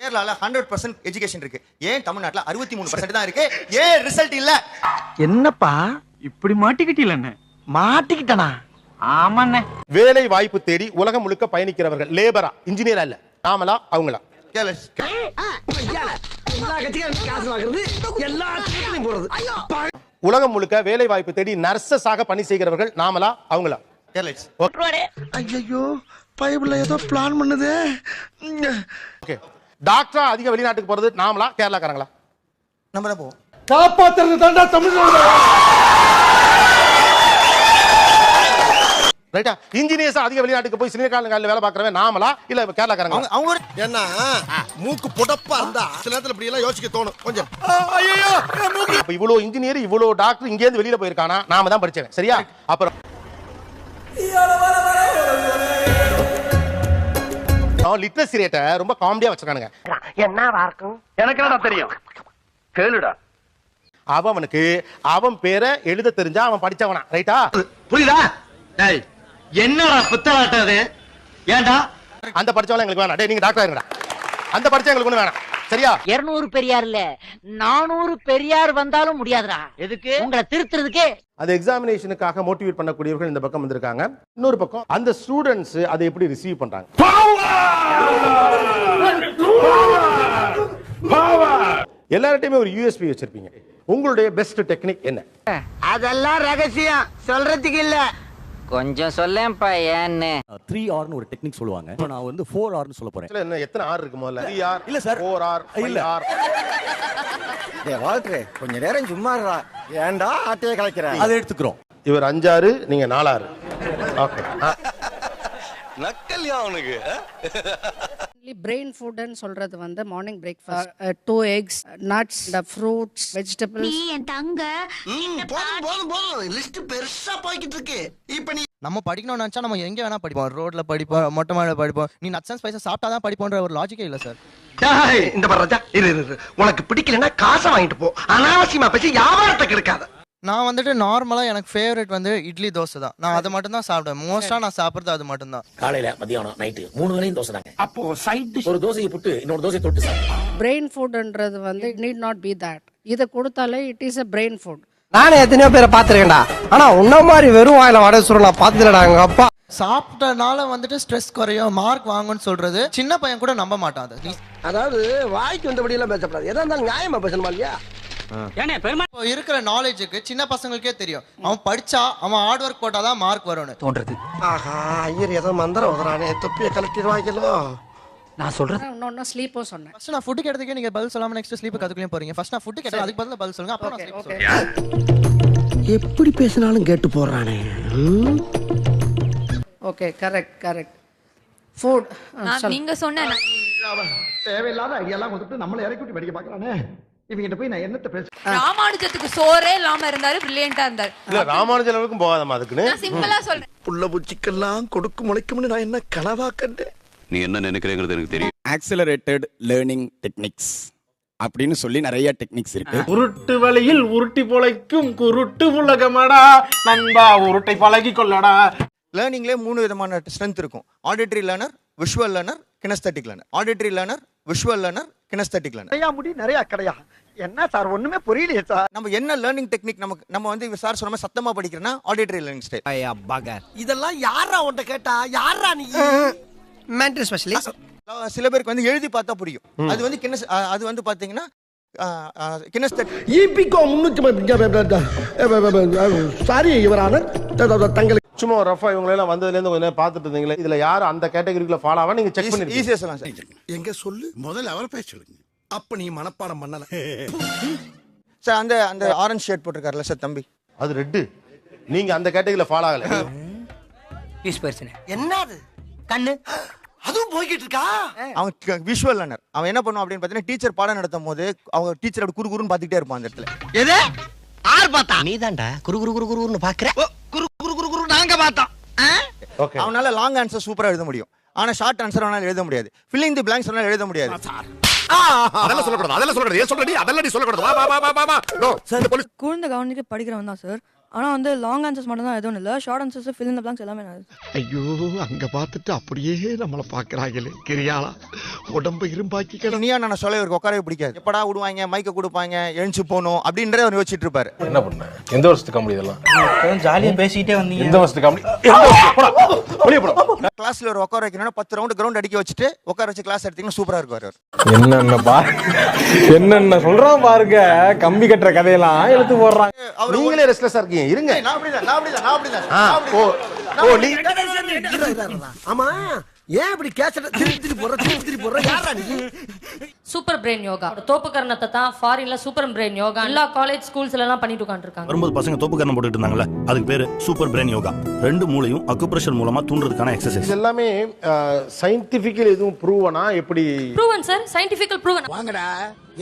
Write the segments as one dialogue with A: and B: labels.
A: கேரளால 100% எஜுகேஷன் இருக்கு. ஏன் தமிழ்நாட்டுல 63% தான் இருக்கு? ஏன் ரிசல்ட் இல்ல?
B: என்னப்பா இப்படி மாட்டிக்கிட்டீங்களே? மாட்டிக்கிட்டனா? ஆமாண்ணே.
C: வேலை வாய்ப்பு தேடி உலகம் முழுக்க பயணிக்கிறவர்கள் லேபரா, இன்ஜினியரா இல்ல, நாமளா அவங்களா? உலகம் முழுக்க வேலை வாய்ப்பு தேடி நர்சஸாக பணி செய்கிறவர்கள் நாமளா அவங்களா?
D: ஐயோ பைபிள்ல ஏதோ பிளான் பண்ணுதே.
C: ஓகே. டாக்டரா அதிக வெளிநாட்டுக்கு போறது நாமளா கேரளாக்காரங்களா?
A: நம்ம தான் போவோம்.
D: காப்பாத்துறது தாண்டா தமிழ்நாடு.
C: ரைட்டா? இன்ஜினியர்ஸ் அதிக வெளிநாட்டுக்கு போய் சினிமாக்காரங்க வேலை பார்க்கறவன் நாமளா இல்ல கேரளாக்காரங்க?
A: அவங்க
D: என்ன மூக்கு புடப்பா இருந்தா சில நேரத்துல இப்படி எல்லாம் யோசிக்க தோணும் கொஞ்சம்.
C: இப்ப இவ்வளவு இன்ஜினியர் இவ்வளவு டாக்டர் இங்க இருந்து வெளியில போயிருக்கானா? நாம தான் படிச்சவன். சரியா? அப்புறம் லிட்ரஸி ரேட்டை ரொம்ப காமெடியா வச்சிருக்கானுங்க.
B: என்னவா இருக்கும்? எனக்கு என்னடா தெரியும்? கேளுடா.
C: அவனுக்கு அவன் பேரை எழுத தெரிஞ்சா அவன் படிச்சவனா? ரைட்டா?
B: புரியுதா? டேய் என்னடா புத்தலாட்டம் அது? ஏன்டா?
C: அந்த படிச்சவன எங்களுக்கு வேணாம். டேய் நீங்க டாக்டர் ஆயிருங்கடா. அந்த படிச்ச எங்களுக்கு ஒண்ணு வேணாம். சரியா?
E: 200 பெரியார் இல்ல 400 பெரியார் வந்தாலும் முடியாதுடா. எதுக்கு? உங்களை திருத்துறதுக்கே.
C: அது எக்ஸாமினேஷனுக்காக மோட்டிவேட் பண்ணக்கூடியவர்கள் இந்த பக்கம் வந்திருக்காங்க. இன்னொரு பக்கம் அந்த ஸ்டூடெண்ட்ஸ் அதை எப்படி ரிசீவ் பண்றாங்க? எல்லார்ட்டையுமே ஒரு யூஎஸ்பி வச்சிருப்பீங்க. உங்களுடைய பெஸ்ட் டெக்னிக் என்ன?
B: அதெல்லாம் ரகசியம் சொல்றதுக்கு இல்ல.
E: கொஞ்சம் சொல்லேன்ப்பா ஏன்னு.
F: 3R னு ஒரு டெக்னிக் சொல்லுவாங்க. இப்போ நான் வந்து 4R னு சொல்ல போறேன்.
C: என்ன எத்தனை ஆர் இருக்கு முதல்ல? 3R
F: இல்ல சார்.
C: 4R
F: இல்ல.
C: 5R.
D: டேய் வால்ட்ரே கொஞ்ச நேரம் சும்மா இருடா. ஏன்டா ஆட்டைய கலக்குற?
F: அதை எடுத்துக்கிறோம்.
C: இவர் 5R நீங்க 4R. ஓகே.
D: நக்கல்யா அவனுக்கு.
G: பிரெயின் ஃபுட்னு சொல்றது வந்து morning breakfast 2 eggs, nuts, the fruits, vegetables.
E: நீ என் தங்க.
D: போதும் லிஸ்ட் பெருசா போய்கிட்டு இருக்கு. இப்போ நீ
A: நம்ம படிக்கணும்னு நினைச்சா நம்ம எங்க வேணா படிப்போம். ரோட்ல படிப்போம், மொட்டை மாடில படிப்போம். நீ நட்ஸ் அண்ட் ஸ்பைசஸ் சாப்பிட்டா தான் படிப்போன்ற ஒரு லாஜிக்கே இல்ல சார்.
B: டேய் இந்த பாரு ராஜா, இரு. உனக்கு பிடிக்கலனா காசை வாங்கிட்டு போ. அனாவசியமா பேசி வியாபாரத்தை கெடுக்காத.
A: நான் வந்துட்டு நார்மலா எனக்கு ஃபேவரட் வந்து இட்லி தோசை தான். நான் அதை மட்டும் தான் சாப்பிடுவேன். மோஸ்டா நான் சாப்பிடுறது அது மட்டும் தான்.
F: காலையில மதியானம் நைட் 3 வேளையும் தோசை தாங்க. அப்போ சைடு டிஷ் ஒரு தோசையை புட்டு இன்னொரு தோசையை தொட்டு சாப்பிடுங்க.
G: பிரெயின் ஃபுட்ன்றது வந்து need not be that. இத கொடுத்தாலே it is a brain food.
B: நானே எத்தனையோ பேரை பாத்துறேன்டா. ஆனா உன்ன மாதிரி வெறும் வாயில வடை சுருள நான் பார்த்ததுலடா எங்க அப்பா.
A: சாப்பிட்டனால வந்துட்டு ஸ்ட்ரெஸ் குறையும், மார்க் வாங்குன்னு சொல்றது சின்ன பையன் கூட நம்ப மாட்டான். அது
B: அதாவது வாய்க்கு வந்தபடி எல்லாம் பேசப்படாது. எதா இருந்தாலும் நியாயமா பேசணுமா இல்லையா?
A: இப்போ இருக்கிற நாலேஜுக்கு சின்ன பசங்களுக்கே தெரியும். அவன் படிச்சா அவன் ஹார்ட் ஒர்க் போட்டாதான் மார்க் வரும்னு தோன்றது.
D: ஆஹா ஐயர் ஏதோ மந்திரம் ஓதுறானே. தொப்பியை கலட்டிடுவாங்களோ.
E: நான் சொல்றது
G: இன்னொன்னு ஸ்லீப்பும் சொன்னேன்.
A: ஃபர்ஸ்ட் நான் ஃபுட் கேட்டதுக்கே நீங்க பதில் சொல்லாம நெக்ஸ்ட் ஸ்லீப் கத்துக்கலையும் போறீங்க. ஃபர்ஸ்ட் நான் ஃபுட் கேட்டேன், அதுக்கு பதிலா பதில் சொல்லுங்க, அப்புறம் நான் ஸ்லீப் சொல்றேன்.
B: எப்படி பேசினாலும் கேட்டு போறானே.
G: Okay correct. ஃபுட்
H: நீங்க சொன்ன
B: தேவையில்லாத ஐடியாலாம் கொடுத்து நம்மள இறக்கி விட்டு படிக்க பார்க்கறானே. இவங்கிட்ட போய் நான் என்னத்த பேச?
H: ராமானுஜத்துக்கு சோறே இல்லாம இருந்தாரு, பிரில்லியண்டா இருந்தாரு.
C: இல்ல ராமானுஜன் அளவுக்கு போகாதமா அதுக்குன்னு.
H: நான் சிம்பிளா சொல்றேன்.
D: புள்ள பூச்சிக்கெல்லாம் கொடுக்கு முளைக்கும்னு நான் என்ன கனவா கண்டேன்.
I: நீ என்ன நினைக்கிறேங்கிறது எனக்கு தெரியும்.
F: ஆக்சிலரேட்டட் லேர்னிங் டெக்னிக்ஸ் அப்படின்னு சொல்லி நிறைய டெக்னிக்ஸ் இருக்கு.
B: உருட்டு வழியில் உருட்டி பொழைக்கும் குருட்டு உலகமடா நண்பா, உருட்டை பழகி கொள்ளடா.
A: லேர்னிங்லேயே 3 விதமான ஸ்ட்ரென்த் இருக்கும். Auditory learner, visual learner, kinaesthetic learner. Auditory learner, visual learner, kinaesthetic learner.
B: நிறைய முடி நிறைய கடையா. என்ன சார் ஒண்ணுமே புரியலையே சார்.
A: நம்ம என்ன லேர்னிங் டெக்னிக் நம்ம வந்து சார் சொன்ன மாதிரி சத்தமா படிக்கிறோம்னா ஆடிட்டரி லேர்னிங் ஸ்டைல்.
D: இதெல்லாம் யாரா உன்கிட்ட கேட்டா? யாரா நீ?
B: Mental specialist.
A: சில பேருக்கு வந்து எழுதி பார்த்தா புரியும். அது வந்து அது வந்து பாத்தீங்கன்னா கினஸ்தட்டிக்.
D: ஈபிகோ 300 சாரி யுவரான தங்களுக்கு
C: சும்மா ரஃபா இவங்க எல்லாம் வந்ததுல இருந்து கொஞ்சம் பார்த்துட்டு இருந்தீங்களே, இதுல யார் அந்த கேட்டகரிக்குள்ள ஃபாலோ ஆவா நீங்க செக் பண்ணி
A: ஈஸியா சொல்லலாம் சார்.
D: எங்க சொல்லு முதல்ல அவர் பேச சொல்லுங்க. அப்ப நீ மனப்பாடம் பண்ணல
A: சார். அந்த ஆரஞ்சு ஷர்ட் போட்டிருக்காருல்ல சார் தம்பி,
C: அது ரெட். நீங்க அந்த கேட்டகரியில ஃபாலோ ஆகல.
E: பீஸ் பர்சன்.
B: என்னது
E: கண்ணு
D: அதுவும் போய்கிட்டு இருக்கா?
A: அவன் விஷுவல் லேர்னர். அவன் என்ன பண்ணுவான் அப்படின்னு பார்த்தீங்கன்னா, டீச்சர் பாடம் நடத்தும் போது அவங்க டீச்சர் அப்படி குறுகுறுன்னு பார்த்துக்கிட்டே இருப்பான் அந்த இடத்துல.
B: எது ஆர் பார்த்தா?
E: நீதான்டா குறுகுறுன்னு பாக்குற.
B: குரு நாங்க பார்த்தோம்.
C: ஓகே.
A: அவனால லாங் ஆன்சர் சூப்பரா எழுத முடியும், ஆனா ஷார்ட் ஆன்சர் அவனால எழுத முடியாது. ஃபில்லிங் தி பிளாங்க்ஸ் அவனால எழுத முடியாது.
I: அதெல்லாம் சொல்லக்கூடாது. ஏன் சொல்றடி? அதெல்லாம் நீ சொல்லக்கூடாது. வா.
H: கூர்ந்து கவனிக்க படிக்கிறவன் தான் சார். ஆனா வந்து லாங் ஆன்சர்ஸ் மட்டும் தான் எதுவும் இல்ல short answers fill in the blanks எல்லாமே நான்
D: ஐயோ அங்க பார்த்துட்டு அப்படியே நம்மள பாக்குறாங்களே கிரியாளா உடம்பு இரும்பாக்கி
A: நீயா நான் சொல்ல இவருக்கு உட்காரவே பிடிக்காது. எப்படா விடுவாங்க, மைக்க கொடுப்பாங்க, எழுந்து போகணும் அப்படின்றத அவர் யோசிச்சுட்டு இருப்பாரு.
B: என்ன பண்ண எந்த வருஷத்துக்கு காமெடி இதெல்லாம்
E: ஜாலியா பேசிக்கிட்டே வந்தீங்க.
B: எந்த வருஷத்துக்கு காமெடி வெளியே போடா.
A: கிளாஸ்ல ஒரு உட்கார வைக்கணும்னா 10 ரவுண்ட் கிரவுண்ட் அடிக்க வச்சுட்டு உட்கார வச்சு கிளாஸ் எடுத்தீங்கன்னா சூப்பரா இருக்கும் அவர்.
B: என்னென்ன பாரு என்னென்ன சொல்றான் பாருங்க, கம்பி கட்டுற கதையெல்லாம் எடுத்து போடுறாங்க.
C: நீங்களே ரெஸ்ட்லெஸ்ஸா இருக்கீங்க, இருங்க.
D: ஆமா ஏன் இப்படி கேசட்ட திருப்பி போடுற யாரா நீ?
H: சூப்பர் பிரெயின் யோகா தோப்பு கரணத்தை தான் ஃபாரின்ல சூப்பர் பிரெயின் யோகா எல்லா காலேஜ் ஸ்கூல்ஸ்ல எல்லாம் பண்ணிட்டு உட்கார்ந்திருக்காங்க.
J: வரும்போது பசங்க தோப்பு கரணம் போட்டுட்டு இருந்தாங்கல்ல, அதுக்கு பேரு சூப்பர் பிரெயின் யோகா. 2 மூளையும் அக்குப்ரெஷர் மூலமா தூண்டுறதுக்கான எக்ஸசைஸ்.
C: இது எல்லாமே சயின்டிபிக்கலி எதுவும் ப்ரூவனா எப்படி?
H: Proven sir, சயின்டிபிக்கல் proven.
D: வாங்கடா,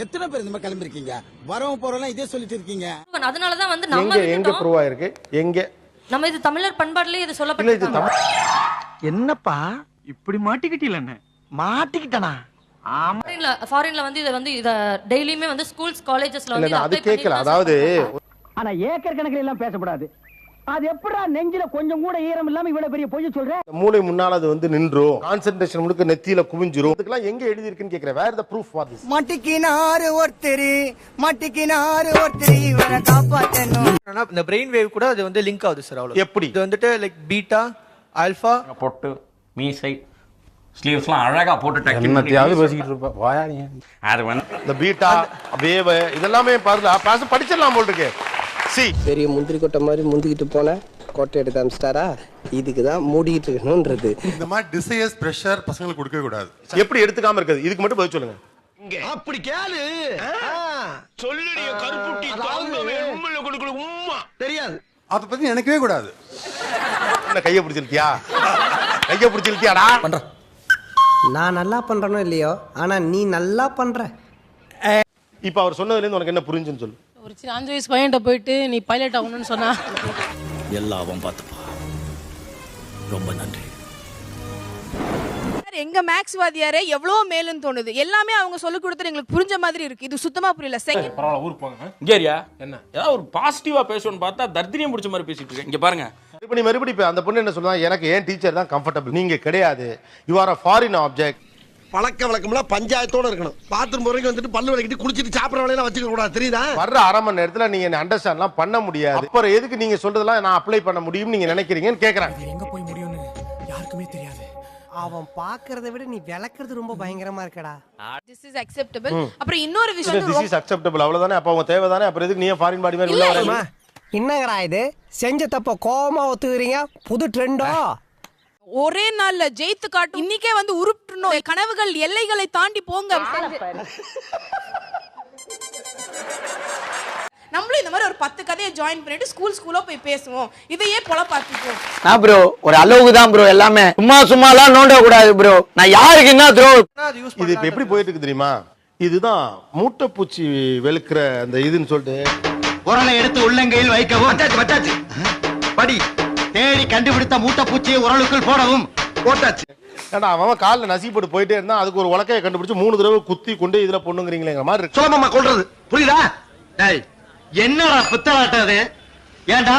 D: எத்தனை பேர் இந்த மாதிரி கிளம்பிருக்கீங்க? வரவும் போறவங்க இதே சொல்லிட்டு இருக்கீங்க.
H: அதனால தான் வந்து நம்ம
C: எங்க ப்ரூவ் ஆயிருக்கு? எங்க
H: நம்ம இது தமிழர் பண்பாட்டிலே இது
C: இல்ல இது
H: சொல்லப்பட்டிருக்கு.
E: என்னப்பா இப்படி மாட்டிக்கிட்டீங்களே? மாட்டிக்கிட்டனா?
H: ஃபாரின்ல வந்து இத டெய்லியுமே வந்து ஸ்கூல்ஸ் காலேஜஸ்ல
C: இல்ல
H: வந்து
C: நான் அது கேட்கல. அதாவது
E: ஆனா ஏக்கர் கணக்கில் எல்லாம் பேசக்கூடாது. அது எப்படா நெஞ்சில கொஞ்சம் கூட ஈரம் இல்லாம இவ்வளவு பெரிய பொய் சொல்ற?
C: மூளை முன்னால அது வந்து நின்றும், கான்சென்ட்ரேஷன் முழுக்க நெத்தியில குவிஞ்சிரும். இதுக்கெல்லாம் எங்க எழுதி இருக்குன்னு கேக்குறேன். வேர் தி ப்ரூஃப் ஃபார் திஸ்?
D: மாட்டிக்கினாரு ஒருத்தர் இவரை காப்பாத்தணும்.
E: இந்த பிரெயின் வேவ் கூட அது வந்து லிங்க் ஆகுது சார். அவ்வளவு
C: எப்படி?
E: இது வந்துட்டு லைக் பீட்டா ஆல்பா
F: பொட்டு மீசை ஸ்லீவ்ஸ்லாம் அழகா போட்டு
B: என்னத்தையாவது பேசிக்கிட்டு இருப்பா வாயா நீ.
F: அது வந்து
C: இந்த பீட்டா வேவ் இதெல்லாமே பாருங்க, பாஸ் படிச்சிடலாம் போல இருக்கு. சி
D: பெரிய முந்திரி கொட்டை மாதிரி முந்திக்கிட்டு போன கொட்டை எடுத்து அமிச்சிட்டாரா? இதுக்கு தான் மூடிக்கிட்டு இருக்கணும்ன்றது.
J: இந்த மாதிரி டிசையர்ஸ் பிரஷர் பசங்களுக்கு கொடுக்க கூடாது.
C: எப்படி எடுத்துக்காம இருக்குது? இதுக்கு மட்டும் பதில் சொல்லுங்க.
D: அப்படி கேளு. சொல்லுடைய கருப்புட்டி தாங்கவே உம்மல கொடுக்கல உம்மா தெரியாது.
J: அத பத்தி நினைக்கவே கூடாது.
C: என்ன கைய பிடிச்சிருக்கியா? கைய பிடிச்சிருக்கியாடா?
D: நான் நல்லா பண்றனோ இல்லையோ, ஆனா நீ நல்லா பண்ற.
C: இப்ப அவர் சொன்னதுல இருந்து உனக்கு என்ன புரிஞ்சுன்னு சொல்லு.
G: ஒரு 5 வயசு பையன்ட்ட போயிட்டு நீ பைலட் ஆகணும்னு சொன்னா
J: எல்லாவும் பார்த்துப்பா. ரொம்ப நன்றி.
H: எங்க மேக்ஸ் வாதியாரே எவ்வளவு மேலுன்னு தோணுது. எல்லாமே அவங்க சொல்லி கொடுத்தது எங்களுக்கு புரிஞ்ச மாதிரி இருக்கு. இது சுத்தமா புரியல. செகண்ட்
B: பரவாயில்ல ஊருக்கு போங்க.
F: இங்கேரியா என்ன ஏதாவது ஒரு பாசிட்டிவா பேசணும்னு பார்த்தா தர்தினியம் பிடிச்ச மாதிரி பேசிட்டு இருக்கேன். இங்க பாருங்க
C: மறுபடியும் அந்த பொண்ணு என்ன சொல்லுவா? எனக்கு ஏன் டீச்சர் தான் கம்ஃபர்டபிள், நீங்க கிடையாது. You are a foreign object.
D: பழக்க வழக்கம்லாம் பஞ்சாயத்தோட இருக்கணும். பாத்ரூம் போறவங்க வந்துட்டு பல்லு விளக்கிட்டு குளிச்சிட்டு சாப்பிடுற வேலையெல்லாம் வச்சுக்க கூடாது, தெரியுதா?
C: வர்ற அரை மணி நேரத்துல நீங்க என்ன அண்டர்ஸ்டாண்ட்லாம் பண்ண முடியாது. அப்புறம் எதுக்கு நீங்க சொல்றதெல்லாம் நான் அப்ளை பண்ண முடியும்னு நீங்க நினைக்கிறீங்கன்னு கேக்குறாங்க.
D: எங்க போய் முடியும்னு யாருக்குமே தெரியாது. அவன் பாக்குறதை விட நீ விளக்குறது ரொம்ப பயங்கரமா இருக்கடா.
H: This is acceptable. அப்புறம் இன்னொரு விஷயம்
C: திஸ் இஸ் அக்செப்டபிள் அவ்வளவுதானே. அப்ப அவங்க தேவைதானே. அப்புறம் எதுக்கு நீங்க ஃபாரின் பாடி மாதிரி உள்ள வரீங்க?
D: என்னங்கடா இது? செஞ்ச தப்ப கோவமா ஒத்துக்கிறீங்க. புது ட்ரெண்டோ?
H: ஒரே நாள்ல ஜெயித்து காட்டும். இன்னைக்கே வந்து உருட்டணும். கனவுகள் எல்லைகளை தாண்டி போங்க. நம்மளும் இந்த மாதிரி ஒரு 10 கதையை ஜாயின் பண்ணிட்டு ஸ்கூலா போய் பேசுவோம். இதையே பொழப்பாத்திப்போம்.
E: நான் ப்ரோ ஒரு அளவுக்கு தான் ப்ரோ. எல்லாமே சும்மாலாம் நோண்ட கூடாது ப்ரோ. நான் யாருக்கு என்ன த்ரோ
C: இது இப்ப எப்படி போயிட்டு இருக்கு தெரியுமா? இதுதான் மூட்டைப்பூச்சி வெளுக்கிற அந்த இதுன்னு சொல்லிட்டு
D: உரலை எடுத்து உள்ளங்கையில் வைக்கவும். வச்சாச்சு படி தேடி கண்டுபிடித்த மூட்டைப்பூச்சியை உரலுக்குள் போடவும். போட்டாச்சு.
C: ஏன்னா அவன் காலில் நசி போட்டு போயிட்டே இருந்தா அதுக்கு ஒரு உலக்கையை கண்டுபிடிச்சு 3 தடவை குத்தி கொண்டு இதுல பொண்ணுங்கிறீங்களேங்கிற மாதிரி இருக்கு.
D: சுலபமா கொள்றது புரியுதா? என்னடா பித்தலாட்டது? ஏண்டா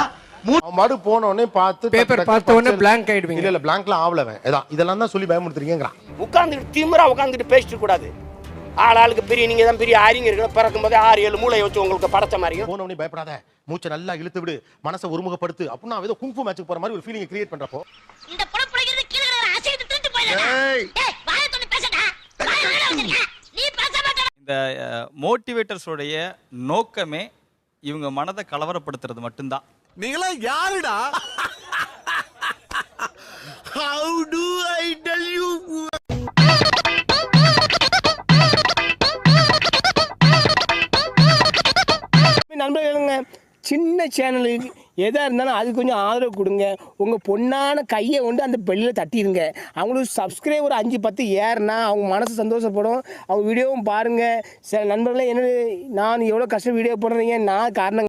C: அவன் மாடு போன உடனே பார்த்து
E: பேப்பர் பார்த்த உடனே blank ஆயிடுவீங்க.
C: இல்ல பிளாங்க்லாம் ஆவலவன். இதெல்லாம் தான் சொல்லி பயமுறுத்துறீங்கறான்.
F: உட்கார்ந்துட்டு திமிரா உட்கார்ந்துட்டு பேசிட்டு கூடாது. ஆளுக்கு பெரிய நீங்க தான் பெரிய அறிஞர்கள். பிறக்கும் போதே 6-7 மூளை வச்சு உங்களுக்கு படைச்ச மாதிரியும்.
C: போன உடனே பயப்படாத, மூச்சை நல்லா இழுத்து விடு, மனசை ஒருமுகப்படுத்து அப்படின்னா ஏதோ குங்ஃபு மேட்சுக்கு போற மாதிரி ஒரு ஃபீலிங் கிரியேட் பண்றப்போ
H: இந்த புறப்புறகிறது கீழ அசைத்து திருட்டு போயிடலாம். டேய் வாயை தொட்டு பேசடா. வாயை வேற வச்சிருக்க. நீ பேச மாட்டடா.
K: இந்த மோட்டிவேட்டர்ஸோடைய நோக்கமே இவங்க மனதை கலவரப்படுத்துறது மட்டும்தான்.
D: நீங்களா யாருடா? How do I tell you? நண்பர்களுங்க, சின்ன சேனலுக்கு எதாக இருந்தாலும் அது கொஞ்சம் ஆதரவு கொடுங்க. உங்கள் பொண்ணான கையை கொண்டு அந்த பெல்லில் தட்டிடுங்க. அவங்களுக்கு சப்ஸ்கிரைபர் 5-10 ஏறுனா அவங்க மனசு சந்தோஷப்படும். அவங்க வீடியோவும் பாருங்கள். சில நண்பர்களே என்ன நான் எவ்வளோ கஷ்டம் வீடியோ போடுறீங்க, நான் காரணம்